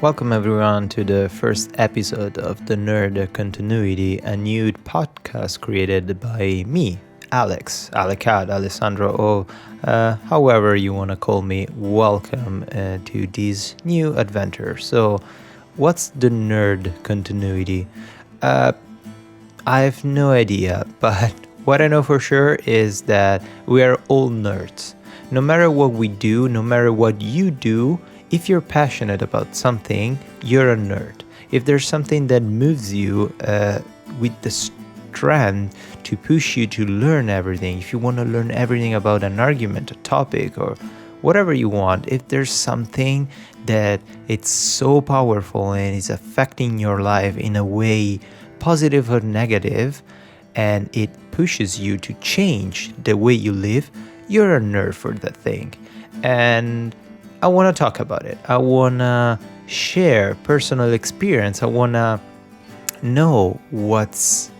Welcome everyone to the first episode of the Nerd Continuity, a new podcast created by me, Alex, Alecad, Alessandro, or however you want to call me. Welcome to this new adventure. So, what's the Nerd Continuity? I have no idea, but what I know for sure is that we are all nerds. No matter what we do, no matter what you do, if you're passionate about something, you're a nerd. If there's something that moves you with the strength to push you to learn everything, if you want to learn everything about an argument, a topic, or whatever you want, if there's something that it's so powerful and is affecting your life in a way, positive or negative, and it pushes you to change the way you live, you're a nerd for that thing. And I want to talk about it. I want to share personal experience. I want to know what's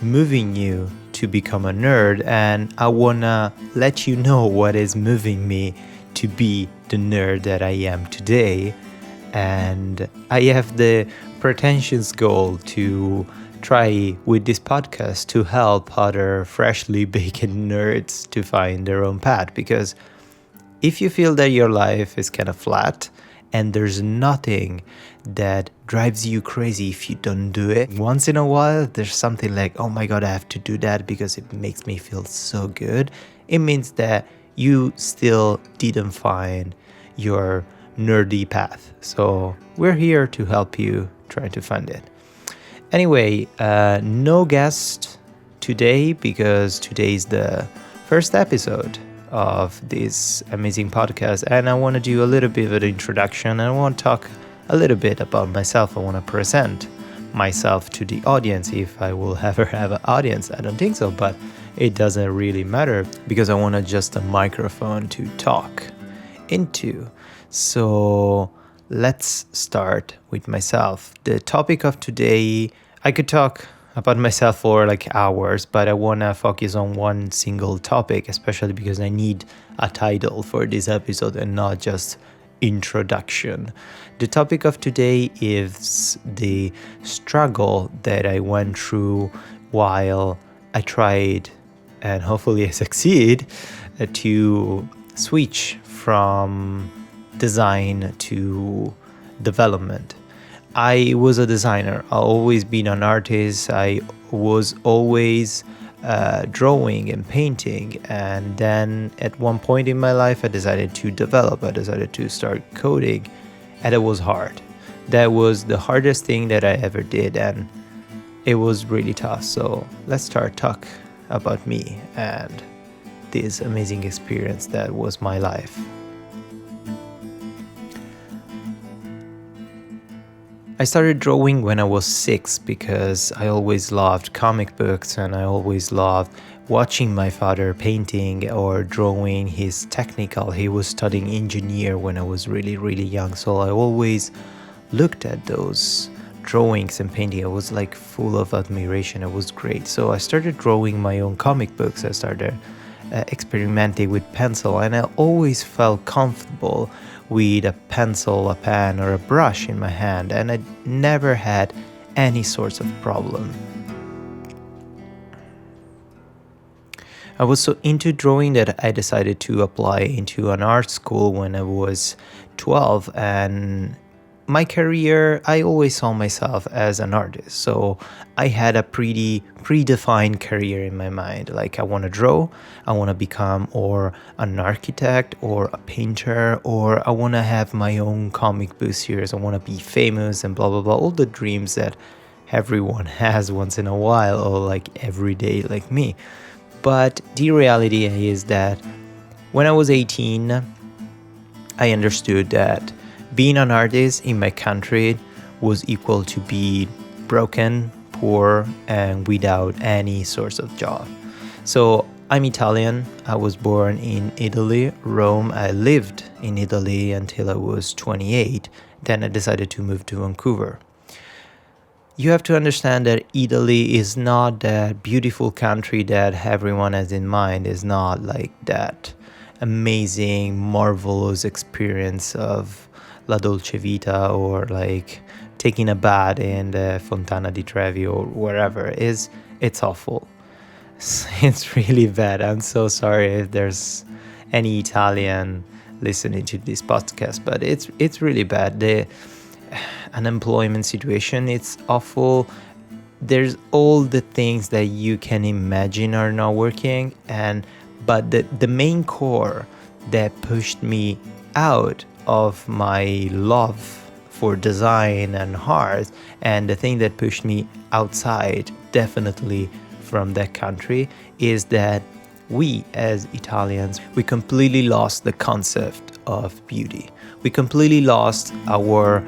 moving you to become a nerd, and I want to let you know what is moving me to be the nerd that I am today. And I have the pretentious goal to try with this podcast to help other freshly baked nerds to find their own path, because if you feel that your life is kind of flat and there's nothing that drives you crazy if you don't do it, once in a while there's something like, oh my god, I have to do that because it makes me feel so good, it means that you still didn't find your nerdy path. So we're here to help you try to find it. Anyway, no guest today because today is the first episode of this amazing podcast, and I want to do a little bit of an introduction, and I want to talk a little bit about myself. I want to present myself to the audience, if I will ever have an audience. I don't think so, but it doesn't really matter because I want just a microphone to talk into. So let's start with myself. The topic of today, I could talk about myself for like hours, but I want to focus on one single topic, especially because I need a title for this episode and not just introduction. The topic of today is the struggle that I went through while I tried, and hopefully I succeed, to switch from design to development. I was a designer. I've always been an artist. I was always drawing and painting. And then at one point in my life, I decided to develop. I decided to start coding. And it was hard. That was the hardest thing that I ever did. And it was really tough. So let's start talk about me and this amazing experience that was my life. I started drawing when I was 6 because I always loved comic books and I always loved watching my father painting or drawing. His technical. He was studying engineer when I was really, really young. So I always looked at those drawings and painting. I was like full of admiration. It was great. So I started drawing my own comic books. I started experimenting with pencil, and I always felt comfortable with a pencil, a pen, or a brush in my hand, and I never had any sorts of problem. I was so into drawing that I decided to apply into an art school when I was 12, and my career, I always saw myself as an artist. So I had a pretty predefined career in my mind. Like, I want to draw, I want to become or an architect or a painter, or I want to have my own comic book series. I want to be famous and blah, blah, blah. All the dreams that everyone has once in a while, or like every day like me. But the reality is that when I was 18, I understood that being an artist in my country was equal to be broken, poor, and without any source of job. So I'm Italian. I was born in Italy, Rome. I lived in Italy until I was 28. Then I decided to move to Vancouver. You have to understand that Italy is not that beautiful country that everyone has in mind. It's not like that amazing, marvelous experience of La Dolce Vita or like taking a bath in the Fontana di Trevi or wherever. It's awful. It's really bad. I'm so sorry if there's any Italian listening to this podcast, but it's really bad. The unemployment situation, it's awful. There's all the things that you can imagine are not working, but the main core that pushed me out of my love for design and art, and the thing that pushed me outside definitely from that country, is that we as Italians, we completely lost the concept of beauty. We completely lost our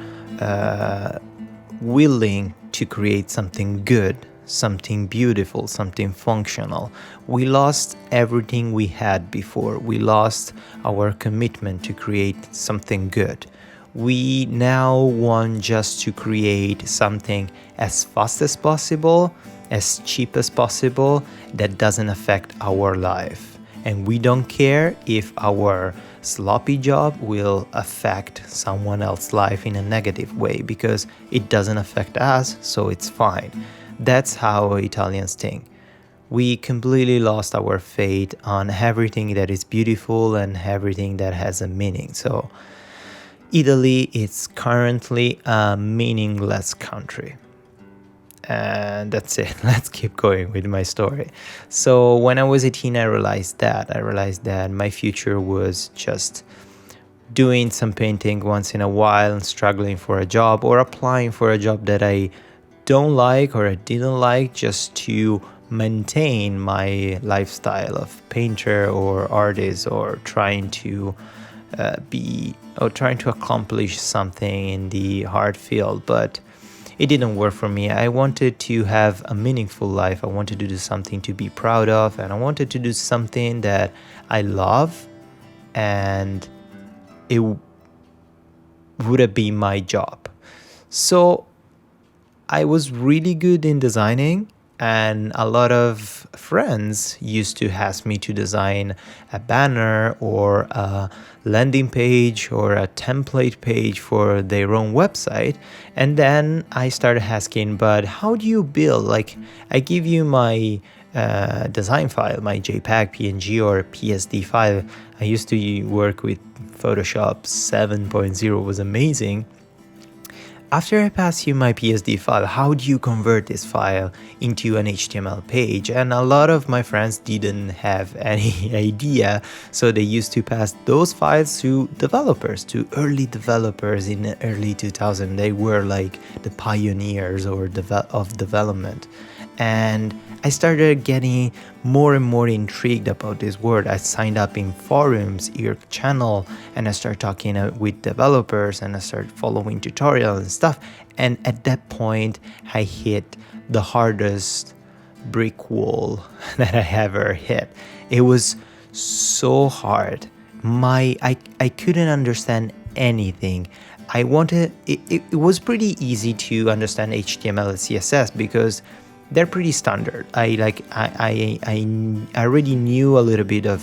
willing to create something good, something beautiful, something functional. We lost everything we had before. We lost our commitment to create something good. We now want just to create something as fast as possible, as cheap as possible, that doesn't affect our life. And we don't care if our sloppy job will affect someone else's life in a negative way, because it doesn't affect us, so it's fine. That's how Italians think. We completely lost our faith on everything that is beautiful and everything that has a meaning. So Italy is currently a meaningless country. And that's it. Let's keep going with my story. So when I was 18, I realized that my future was just doing some painting once in a while and struggling for a job, or applying for a job that I don't like or I didn't like, just to maintain my lifestyle of painter or artist, or trying to accomplish something in the art field. But it didn't work for me. I wanted to have a meaningful life. I wanted to do something to be proud of, and I wanted to do something that I love, and it would have been my job. So I was really good in designing, and a lot of friends used to ask me to design a banner or a landing page or a template page for their own website. And then I started asking, but how do you build? Like, I give you my design file, my JPEG, PNG, or PSD file. I used to work with Photoshop 7.0, was amazing. After I pass you my PSD file, how do you convert this file into an HTML page? And a lot of my friends didn't have any idea, so they used to pass those files to developers, to early developers in the early 2000s. They were like the pioneers of development. And I started getting more and more intrigued about this word. I signed up in forums, IRC channel, and I started talking with developers, and I started following tutorials and stuff. And at that point, I hit the hardest brick wall that I ever hit. It was so hard. I couldn't understand anything. It was pretty easy to understand HTML and CSS because they're pretty standard. I already knew a little bit of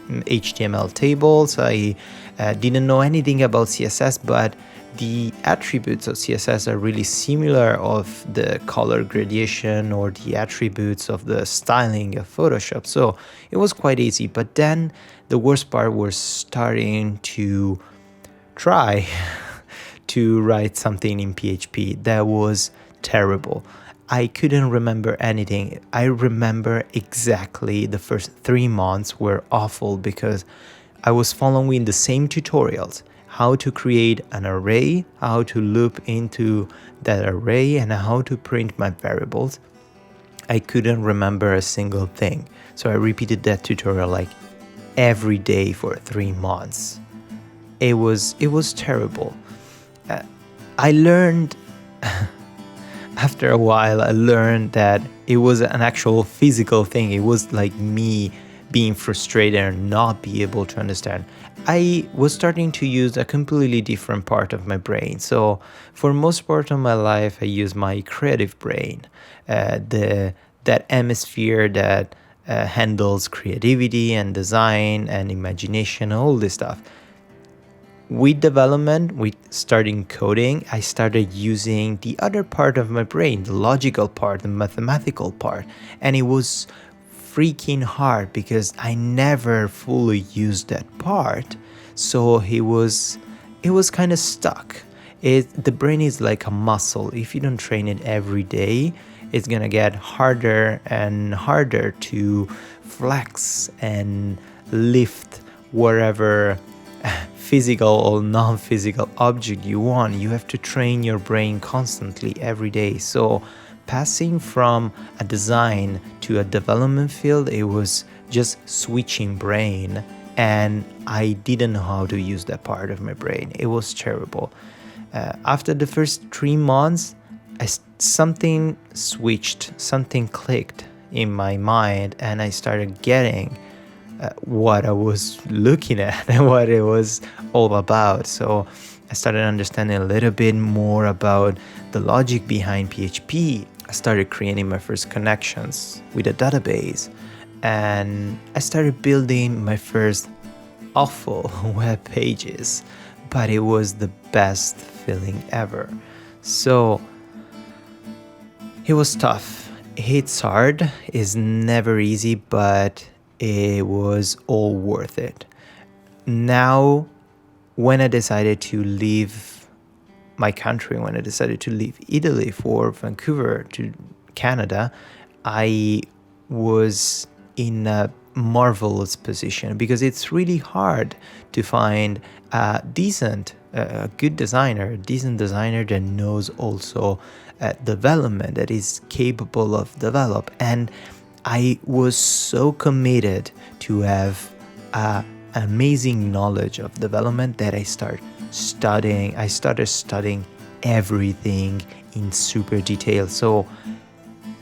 HTML tables. I didn't know anything about CSS, but the attributes of CSS are really similar of the color gradation or the attributes of the styling of Photoshop. So it was quite easy. But then the worst part was starting to try to write something in PHP. That was terrible. I couldn't remember anything. I remember exactly the first 3 months were awful because I was following the same tutorials, how to create an array, how to loop into that array, and how to print my variables. I couldn't remember a single thing. So I repeated that tutorial like every day for 3 months. It was terrible. I learned after a while, I learned that it was an actual physical thing. It was like me being frustrated and not be able to understand. I was starting to use a completely different part of my brain. So for most part of my life, I use my creative brain, that hemisphere that handles creativity and design and imagination, all this stuff. with development, with starting coding, I started using the other part of my brain, the logical part, the mathematical part. And it was freaking hard because I never fully used that part. So it was kind of stuck. The brain is like a muscle. If you don't train it every day, it's gonna get harder and harder to flex and lift whatever physical or non-physical object you want. You have to train your brain constantly every day. So passing from a design to a development field, it was just switching brain, and I didn't know how to use that part of my brain. It was terrible. After the first 3 months, something switched, something clicked in my mind, and I started getting what I was looking at and what it was all about. So I started understanding a little bit more about the logic behind PHP. I started creating my first connections with a database, and I started building my first awful web pages, but it was the best feeling ever. So it was tough. It's hard. It's never easy, but it was all worth it. Now, when I decided to leave my country, when I decided to leave Italy for Vancouver to Canada, I was in a marvelous position because it's really hard to find a good designer, a decent designer that knows also development, that is capable of develop. And I was so committed to have an amazing knowledge of development that I started studying everything in super detail. So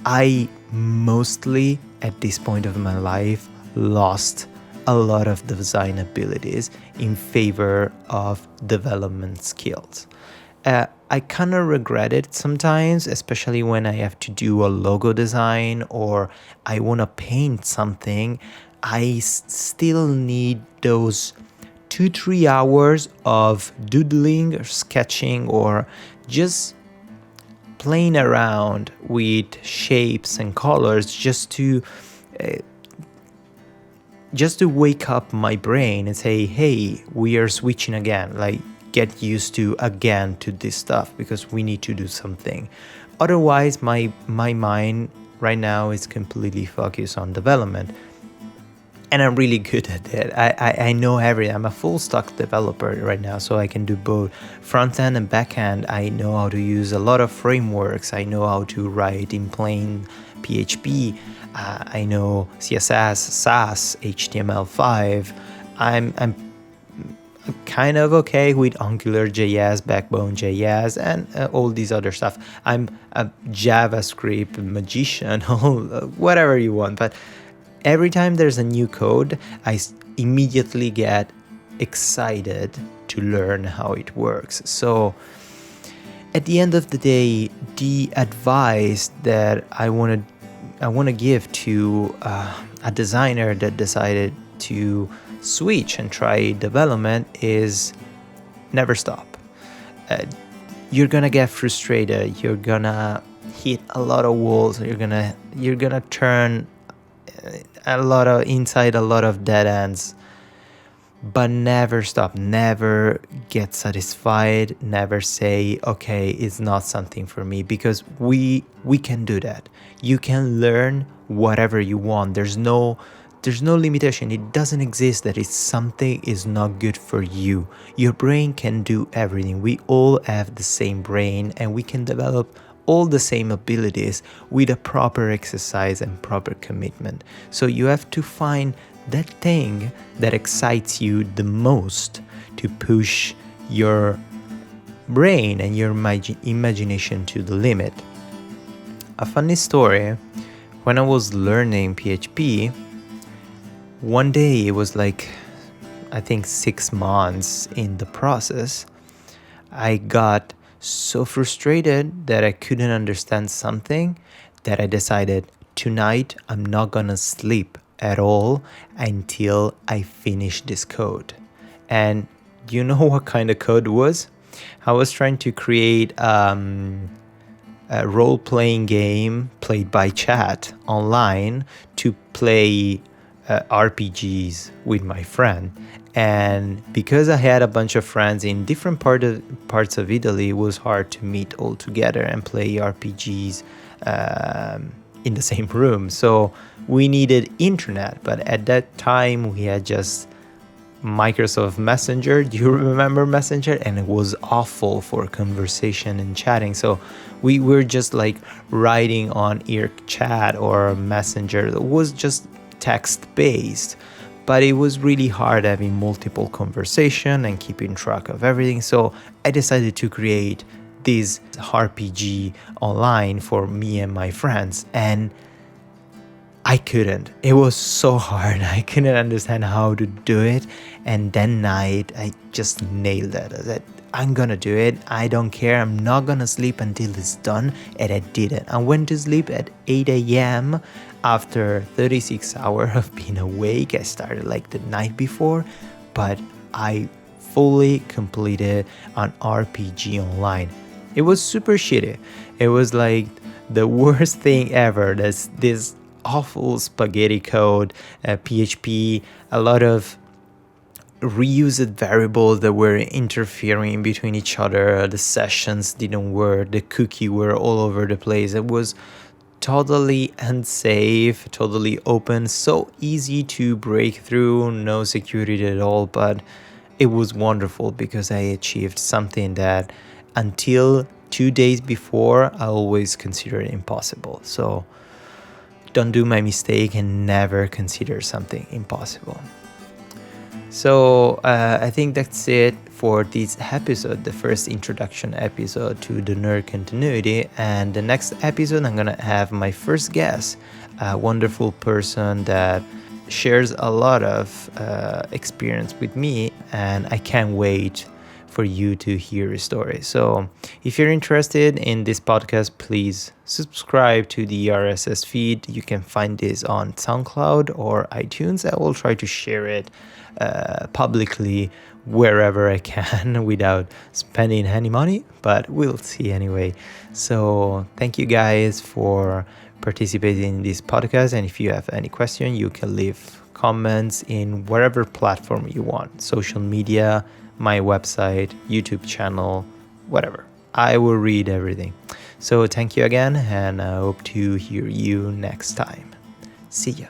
I mostly, at this point of my life, lost a lot of design abilities in favor of development skills. I kind of regret it sometimes, especially when I have to do a logo design or I want to paint something. I still need those 2-3 hours of doodling or sketching or just playing around with shapes and colors just to wake up my brain and say, hey, we are switching again. Like, get used to again to this stuff because we need to do something. Otherwise, my mind right now is completely focused on development. And I'm really good at it. I know everything. I'm a full stack developer right now, so I can do both front end and back end. I know how to use a lot of frameworks. I know how to write in plain PHP. I know CSS, SAS, HTML5. I'm kind of okay with AngularJS, Backbone.js, and all these other stuff. I'm a JavaScript magician, whatever you want. But every time there's a new code, I immediately get excited to learn how it works. So at the end of the day, the advice that I want to give to a designer that decided to switch and try development is never stop. You're gonna get frustrated. You're gonna hit a lot of walls. You're gonna turn a lot of dead ends. But never stop. Never get satisfied. Never say, okay, it's not something for me, because we can do that. You can learn whatever you want. There's no limitation. It doesn't exist that it's something is not good for you. Your brain can do everything. We all have the same brain, and we can develop all the same abilities with a proper exercise and proper commitment. So you have to find that thing that excites you the most to push your brain and your imagination to the limit. A funny story, when I was learning PHP, one day, it was like, I think 6 months in the process, I got so frustrated that I couldn't understand something that I decided tonight I'm not gonna sleep at all until I finish this code. And Do you know what kind of code was? I was trying to create a role-playing game played by chat online to play RPGs with my friend. And because I had a bunch of friends in different parts of Italy, it was hard to meet all together and play RPGs in the same room. So we needed internet, but at that time we had just Microsoft Messenger. Do you remember Messenger? And it was awful for conversation and chatting. So we were just like writing on chat or Messenger. It was just text based, but it was really hard having multiple conversation and keeping track of everything. So I decided to create this RPG online for me and my friends, and I couldn't. It was so hard. I couldn't understand how to do it. And that night, I just nailed it. I said, I'm gonna do it. I don't care. I'm not gonna sleep until it's done. And I did it. I went to sleep at 8 a.m. after 36 hours of being awake. I started like the night before, but I fully completed an RPG online. It was super shitty. It was like the worst thing ever. There's this awful spaghetti code, PHP, a lot of reused variables that were interfering between each other. The sessions didn't work. The cookie were all over the place. It was totally unsafe, totally open, so easy to break through, no security at all. But it was wonderful because I achieved something that until 2 days before I always considered impossible. So don't do my mistake and never consider something impossible. So I think that's it for this episode, the first introduction episode to the Nerd Continuity. And the next episode, I'm gonna have my first guest, a wonderful person that shares a lot of experience with me, and I can't wait for you to hear his story. So if you're interested in this podcast, please subscribe to the RSS feed. You can find this on SoundCloud or iTunes. I will try to share it publicly wherever I can without spending any money, but we'll see anyway. So thank you guys for participating in this podcast. And if you have any question, you can leave comments in whatever platform you want, social media, my website, YouTube channel, whatever. I will read everything. So thank you again, and I hope to hear you next time. See ya.